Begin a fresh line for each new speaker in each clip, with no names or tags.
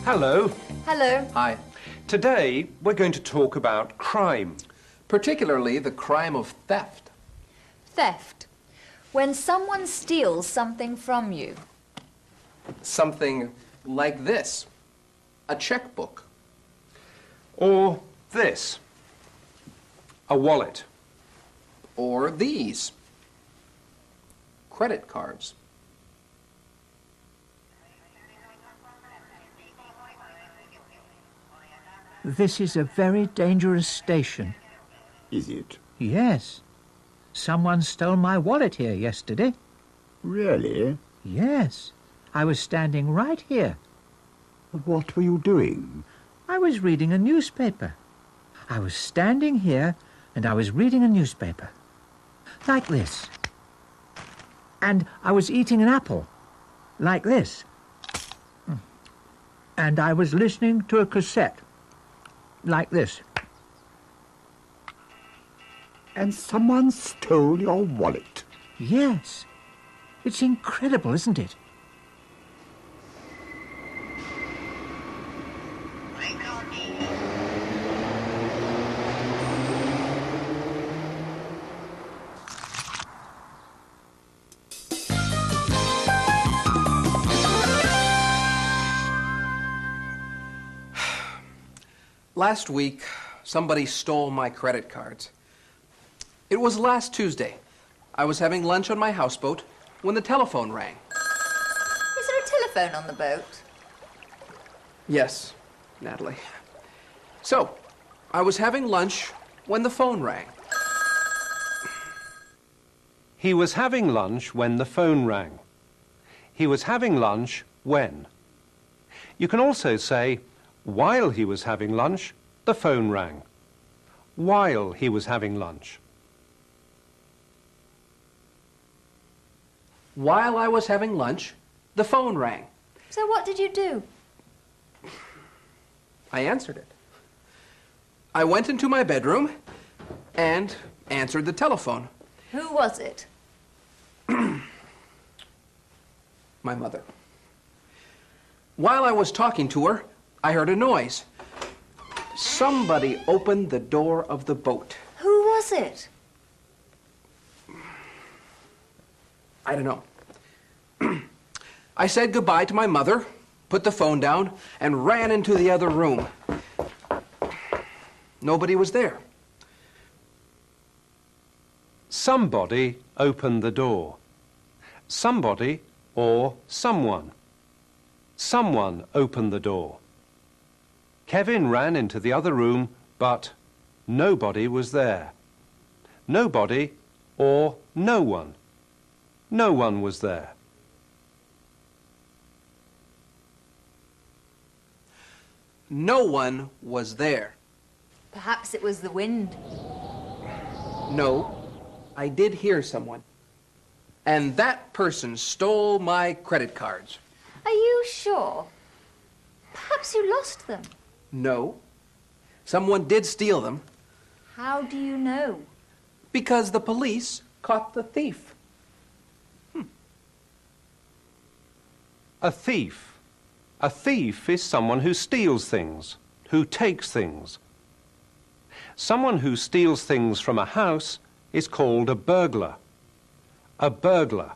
Hello.
Hello.
Hi.
Today we're going to talk about crime.
Particularly the crime of theft.
Theft. When someone steals something from you.
Something like this. A checkbook.
Or this. A wallet.
Or these. Credit cards.
This is a very dangerous station.
Is it?
Yes. Someone stole my wallet here yesterday.
Really?
Yes. I was standing right here.
What were you doing?
I was reading a newspaper. I was standing here and I was reading a newspaper. Like this. And I was eating an apple. Like this. And I was listening to a cassette. Like this.
And someone stole your wallet?
Yes. It's incredible, isn't it?
Last week, somebody stole my credit cards. It was last Tuesday. I was having lunch on my houseboat when the telephone rang.
Is there a telephone on the boat?
Yes, Natalie. So, I was having lunch when the phone rang.
He was having lunch when the phone rang. He was having lunch when. You can also say, while he was having lunch, the phone rang. While he was having lunch.
While I was having lunch, the phone rang.
So what did you do?
I answered it. I went into my bedroom and answered the telephone.
Who was it?
My mother. While I was talking to her, I heard a noise. Somebody opened the door of the boat.
Who was it?
I don't know. I said goodbye to my mother, put the phone down, and ran into the other room. Nobody was there.
Somebody opened the door. Somebody or someone. Someone opened the door. Kevin ran into the other room, but nobody was there. Nobody or no one. No one was there.
No one was there.
Perhaps it was the wind.
No, I did hear someone. And that person stole my credit cards.
Are you sure? Perhaps you lost them.
No, someone did steal them.
How do you know?
Because the police caught the thief.
A thief. A thief is someone who steals things, who takes things. Someone who steals things from a house is called a burglar. A burglar.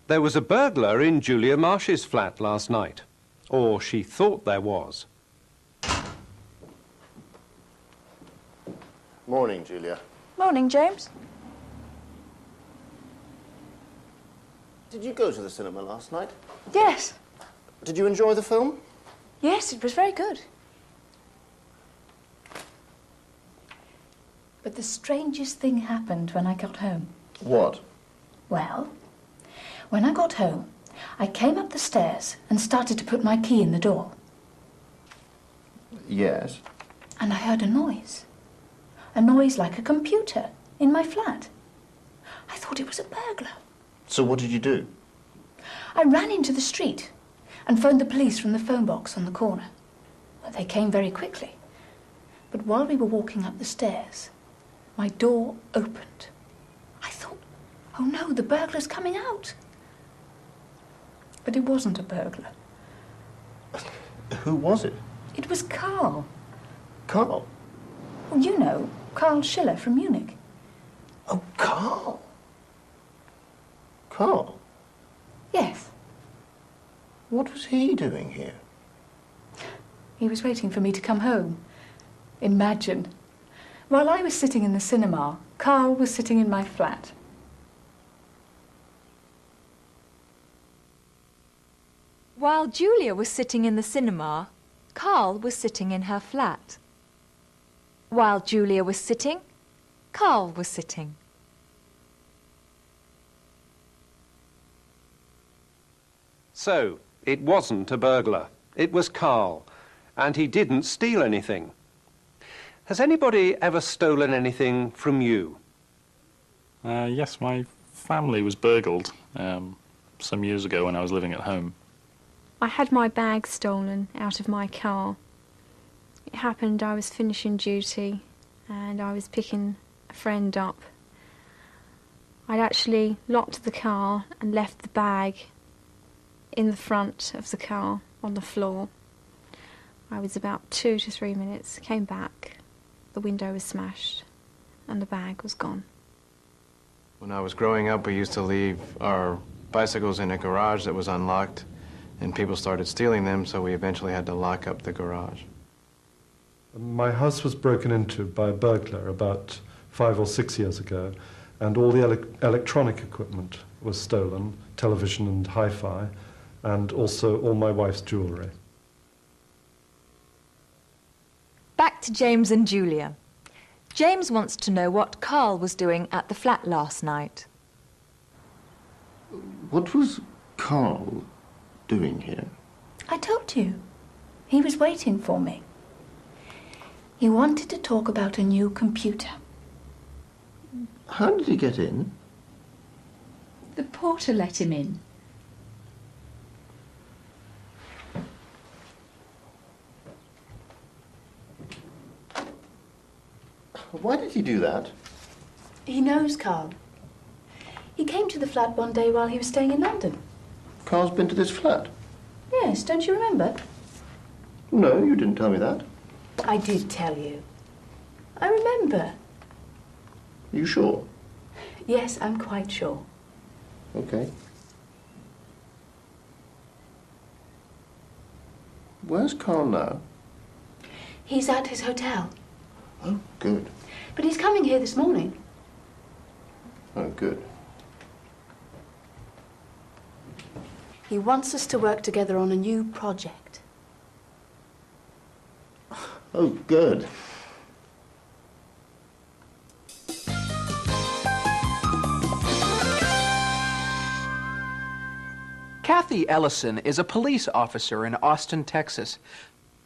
There was a burglar in Julia Marsh's flat last night. Or she thought there was.
Morning, Julia.
Morning, James.
Did you go to the cinema last night?
Yes.
Did you enjoy the film?
Yes, it was very good. But the strangest thing happened when I got home.
What?
Well, when I got home, I came up the stairs and started to put my key in the door.
Yes.
And I heard a noise. A noise like a computer in my flat. I thought it was a burglar.
So what did you do?
I ran into the street and phoned the police from the phone box on the corner. Well, they came very quickly. But while we were walking up the stairs, my door opened. I thought, oh no, the burglar's coming out. But it wasn't a burglar.
Who was it?
It was Carl.
Carl?
Well, you know, Carl Schiller from Munich.
Oh, Carl. Carl?
Yes.
What was he doing here?
He was waiting for me to come home. Imagine. While I was sitting in the cinema, Carl was sitting in my flat.
While Julia was sitting in the cinema, Carl was sitting in her flat. While Julia was sitting, Carl was sitting.
So, it wasn't a burglar. It was Carl, and he didn't steal anything. Has anybody ever stolen anything from you?
Yes, my family was burgled some years ago when I was living at home.
I had my bag stolen out of my car. It happened I was finishing duty and I was picking a friend up. I'd actually locked the car and left the bag in the front of the car on the floor. I was about 2 to 3 minutes, came back, the window was smashed and the bag was gone.
When I was growing up, we used to leave our bicycles in a garage that was unlocked, and people started stealing them, so we eventually had to lock up the garage.
My house was broken into by a burglar about 5 or 6 years ago, and all the electronic equipment was stolen, television and hi-fi, and also all my wife's jewellery.
Back to James and Julia. James wants to know what Carl was doing at the flat last night.
What was Carl doing here?
I told you. He was waiting for me. He wanted to talk about a new computer.
How did he get in?
The porter let him in.
Why did he do that?
He knows Carl. He came to the flat one day while he was staying in London.
Carl's been to this flat?
Yes, don't you remember?
No, you didn't tell me that.
I did tell you. I remember.
Are you sure?
Yes, I'm quite sure.
Okay. Where's Carl now?
He's at his hotel.
Oh, good.
But he's coming here this morning.
Oh, good.
He wants us to work together on a new project.
Oh, good.
Kathy Ellison is a police officer in Austin, Texas.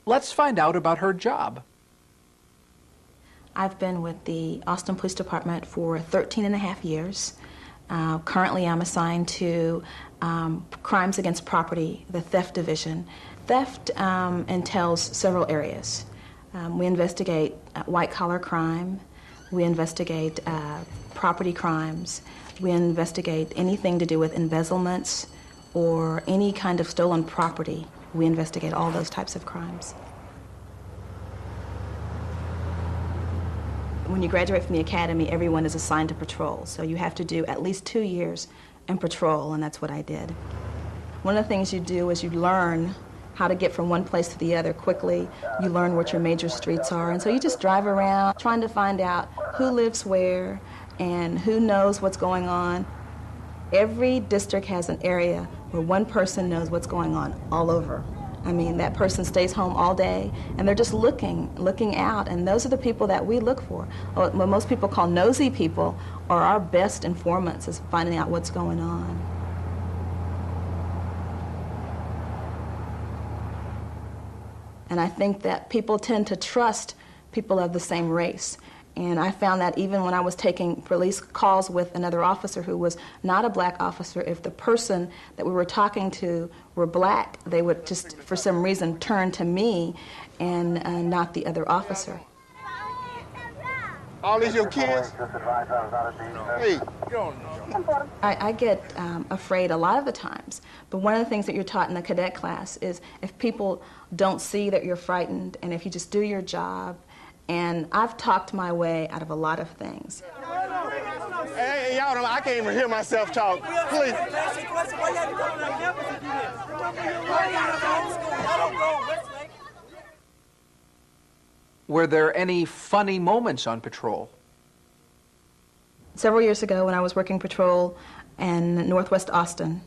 Let's find out about her job.
I've been with the Austin Police Department for 13 and a half years. Currently, I'm assigned to Crimes Against Property, the Theft Division. Theft entails several areas. We investigate white-collar crime. We investigate property crimes. We investigate anything to do with embezzlements or any kind of stolen property. We investigate all those types of crimes. When you graduate from the academy, everyone is assigned to patrol, so you have to do at least 2 years in patrol, and that's what I did. One of the things you do is you learn how to get from one place to the other quickly. You learn what your major streets are, and so you just drive around trying to find out who lives where and who knows what's going on. Every district has an area where one person knows what's going on all over. I mean, that person stays home all day, and they're just looking out, and those are the people that we look for. What most people call nosy people are our best informants, is finding out what's going on. And I think that people tend to trust people of the same race. And I found that even when I was taking police calls with another officer who was not a black officer, if the person that we were talking to were black, they would just, for some reason, turn to me and not the other officer.
All these your kids? Hey,
I get afraid a lot of the times, but one of the things that you're taught in the cadet class is if people don't see that you're frightened and if you just do your job, and I've talked my way out of a lot of things.
Hey, y'all, I can't even hear myself talk. Please.
Were there any funny moments on patrol?
Several years ago when I was working patrol in Northwest Austin,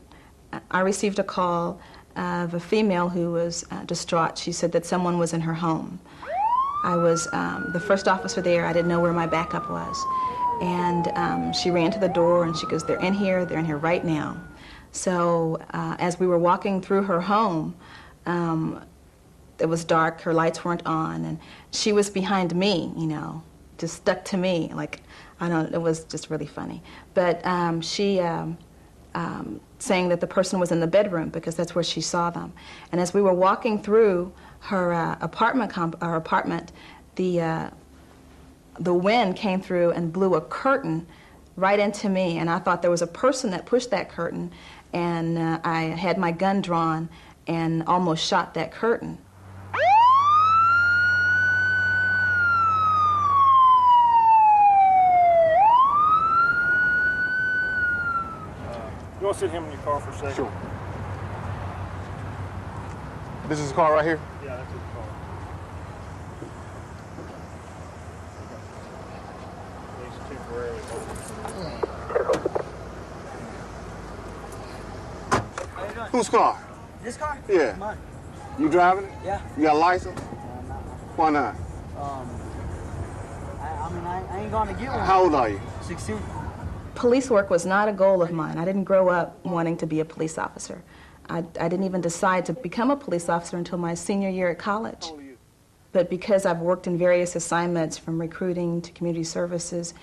I received a call of a female who was distraught. She said that someone was in her home. I was the first officer there. I didn't know where my backup was. And she ran to the door and she goes, they're in here right now. So as we were walking through her home, it was dark, her lights weren't on, and she was behind me, you know, just stuck to me, like, I don't know, it was just really funny. But she saying that the person was in the bedroom because that's where she saw them. And as we were walking through her apartment, the wind came through and blew a curtain right into me, and I thought there was a person that pushed that curtain, and I had my gun drawn and almost shot that curtain.
You want to sit him in your car for a second?
Sure. This is his car right here?
Yeah, that's his car. He's temporarily holding.
Whose car?
This car?
Yeah.
Mine.
You driving it?
Yeah.
You got a license? Why not?
I ain't going to get one.
How old are you?
16.
Police work was not a goal of mine. I didn't grow up wanting to be a police officer. I didn't even decide to become a police officer until my senior year at college. But because I've worked in various assignments from recruiting to community services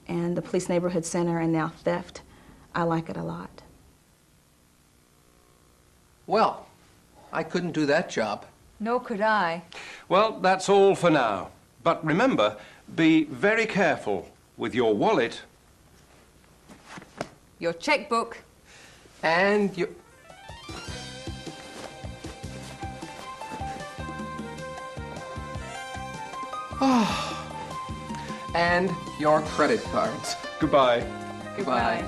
and the police neighborhood center and now theft, I like it a lot.
Well, I couldn't do that job.
Nor could I.
Well, that's all for now. But remember, be very careful with your wallet.
Your checkbook.
And your... and your credit cards.
Goodbye.
Goodbye.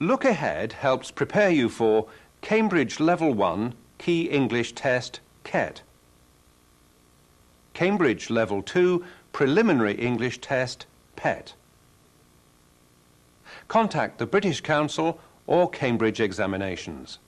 Look Ahead helps prepare you for Cambridge Level 1 Key English Test, KET. Cambridge Level 2 Preliminary English Test, PET. Contact the British Council or Cambridge Examinations.